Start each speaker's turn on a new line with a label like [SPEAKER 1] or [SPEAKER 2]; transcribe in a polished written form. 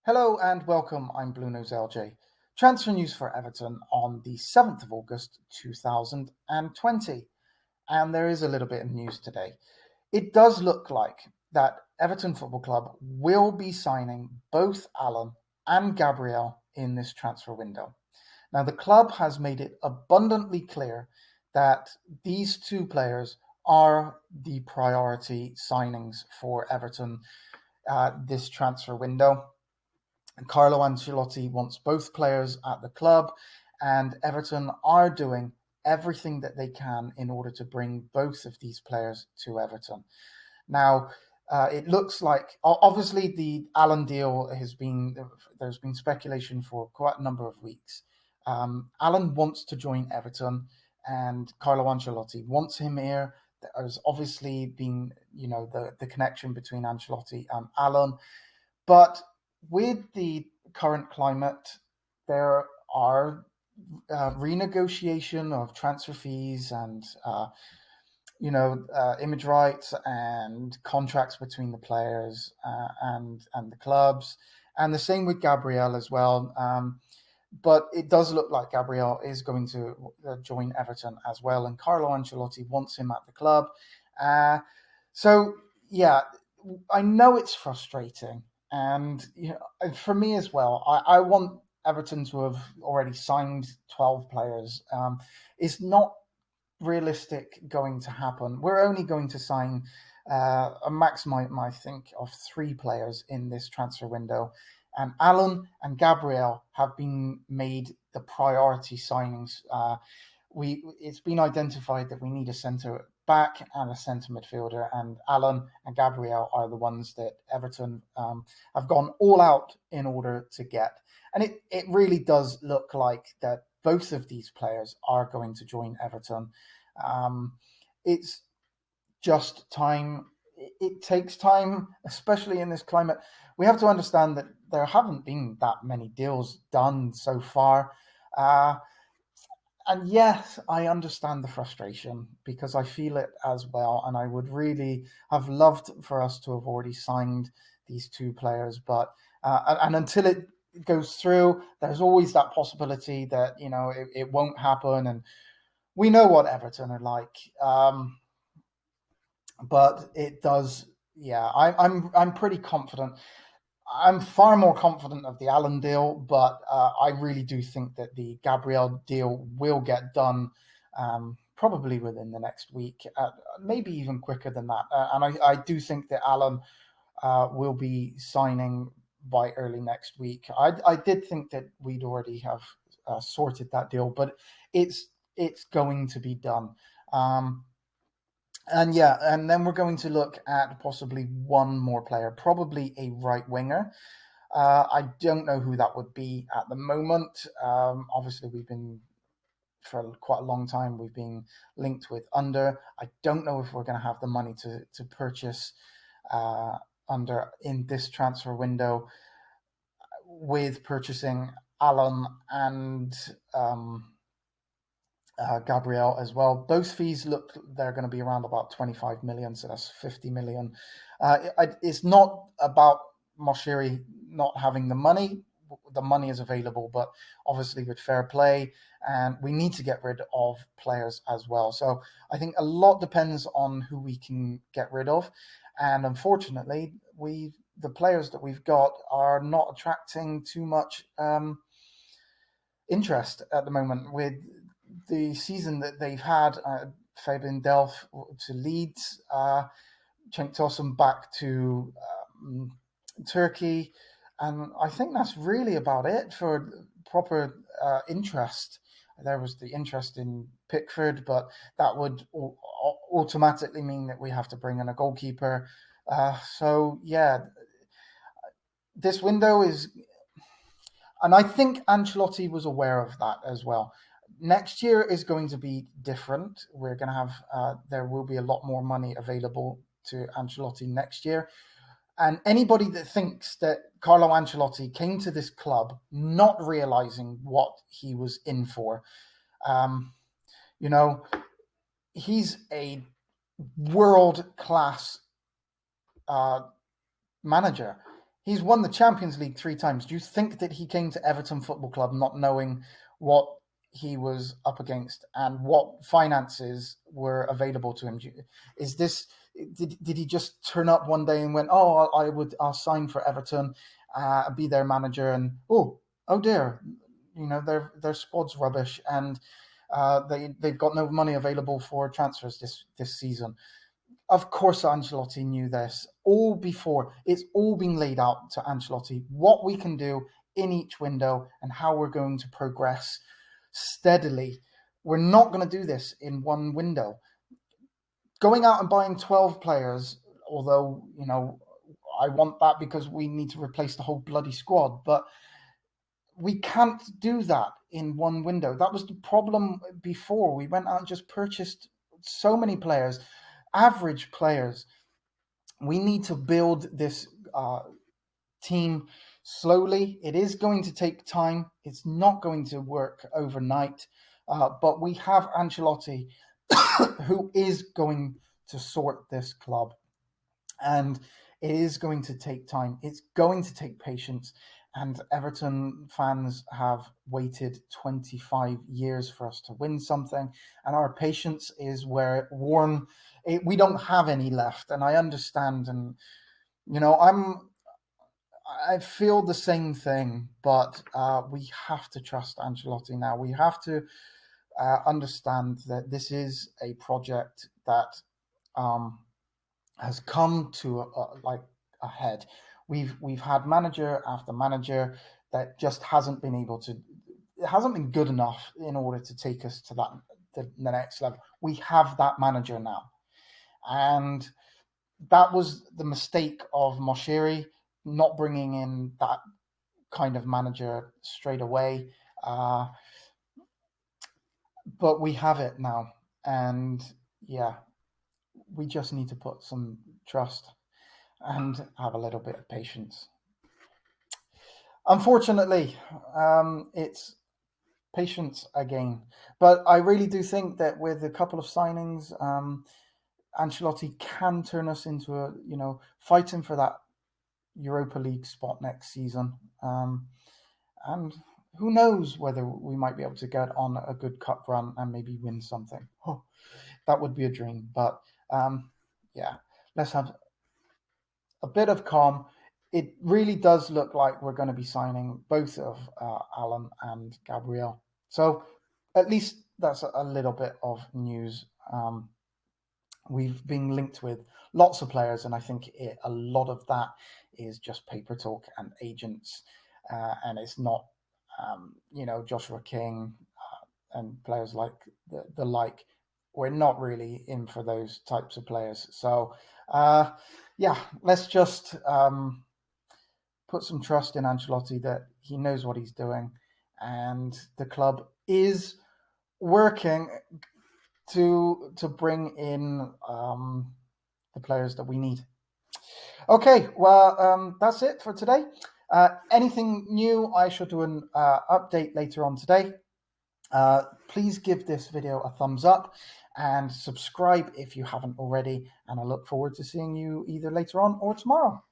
[SPEAKER 1] Hello and welcome. I'm BluenoseLJ. Transfer news for Everton on the 7th of August 2020. And there is a little bit of news today. It does look like that Everton Football Club will be signing both Allan and Gabriel in this transfer window. Now, the club has made it abundantly clear that these two players are the priority signings for Everton this transfer window. Carlo Ancelotti wants both players at the club, and Everton are doing everything that they can in order to bring both of these players to Everton. Now, it looks like obviously the Allan deal there's been speculation for quite a number of weeks. Allan wants to join Everton, and Carlo Ancelotti wants him here. There's obviously been the connection between Ancelotti and Allan, but with the current climate, there are renegotiation of transfer fees and image rights and contracts between the players and the clubs, and the same with Gabriel as well. But it does look like Gabriel is going to join Everton as well, and Carlo Ancelotti wants him at the club. So yeah, I know it's frustrating. And for me as well, I want Everton to have already signed 12 players. It's not realistic going to happen. We're only going to sign a maximum, I think, of 3 players in this transfer window. And Allan and Gabriel have been made the priority signings. It's been identified that we need a centre back and a centre midfielder, and Allan and Gabriel are the ones that Everton have gone all out in order to get. And it really does look like that both of these players are going to join Everton. It's just time. It takes time, especially in this climate. We have to understand that there haven't been that many deals done so far. And yes, I understand the frustration because I feel it as well. And I would really have loved for us to have already signed these 2 players. But and until it goes through, there's always that possibility that it won't happen. And we know what Everton are like. But it does. Yeah, I'm pretty confident. I'm far more confident of the Allan deal, but I really do think that the Gabriel deal will get done probably within the next week, maybe even quicker than that. And I do think that Allan will be signing by early next week. I did think that we'd already have sorted that deal, but it's going to be done. And then we're going to look at possibly one more player, probably a right winger. I don't know who that would be at the moment. Obviously, for quite a long time, we've been linked with Under. I don't know if we're going to have the money to purchase Under in this transfer window with purchasing Allan and Gabriel as well. Those fees look they're going to be around about 25 million, so that's 50 million. It's not about Moshiri not having the money. The money is available, but obviously with fair play, and we need to get rid of players as well. So I think a lot depends on who we can get rid of, and unfortunately, the players that we've got are not attracting too much interest at the moment with the season that they've had. Fabian Delph to Leeds, Tosun back to Turkey, and I think that's really about it for proper interest. There was the interest in Pickford, but that would automatically mean that we have to bring in a goalkeeper. So yeah, this window is, and I think Ancelotti was aware of that as well. Next year is going to be different. We're going to have, there will be a lot more money available to Ancelotti next year. And anybody that thinks that Carlo Ancelotti came to this club not realizing what he was in for, he's a world-class manager. He's won the Champions League 3 times. Do you think that he came to Everton Football Club not knowing what he was up against and what finances were available to him? Is this did he just turn up one day and went, "Oh, I'll sign for Everton, be their manager," and oh dear, their squad's rubbish and they've got no money available for transfers this season. Of course, Ancelotti knew this all before. It's all been laid out to Ancelotti, what we can do in each window and how we're going to progress steadily. We're not going to do this in one window. Going out and buying 12 players, although, I want that because we need to replace the whole bloody squad, but we can't do that in one window. That was the problem before. We went out and just purchased so many players, average players. We need to build this team slowly. It is going to take time. It's not going to work overnight. But we have Ancelotti who is going to sort this club. And it is going to take time. It's going to take patience. And Everton fans have waited 25 years for us to win something. And our patience is where it worn. We don't have any left. And I understand. And, I feel the same thing. But we have to trust Ancelotti now. We have to understand that this is a project that has come to a head. We've had manager after manager that just hasn't been able to. It hasn't been good enough in order to take us to the next level. We have that manager now, and that was the mistake of Moshiri not bringing in that kind of manager straight away. But we have it now, and yeah, we just need to put some trust and have a little bit of patience. Unfortunately, it's patience again. But I really do think that with a couple of signings, Ancelotti can turn us into fighting for that Europa League spot next season. And who knows whether we might be able to get on a good cup run and maybe win something. Oh, that would be a dream. But yeah, let's have a bit of calm. It really does look like we're going to be signing both of Allan and Gabriel. So at least that's a little bit of news. We've been linked with lots of players, and I think a lot of that is just paper talk and agents, and it's not, Joshua King and players like the like. We're not really in for those types of players. So, yeah, let's just put some trust in Ancelotti that he knows what he's doing, and the club is working to bring in the players that we need. Okay, well, that's it for today. Anything new, I shall do an update later on today. Please give this video a thumbs up and subscribe if you haven't already. And I look forward to seeing you either later on or tomorrow.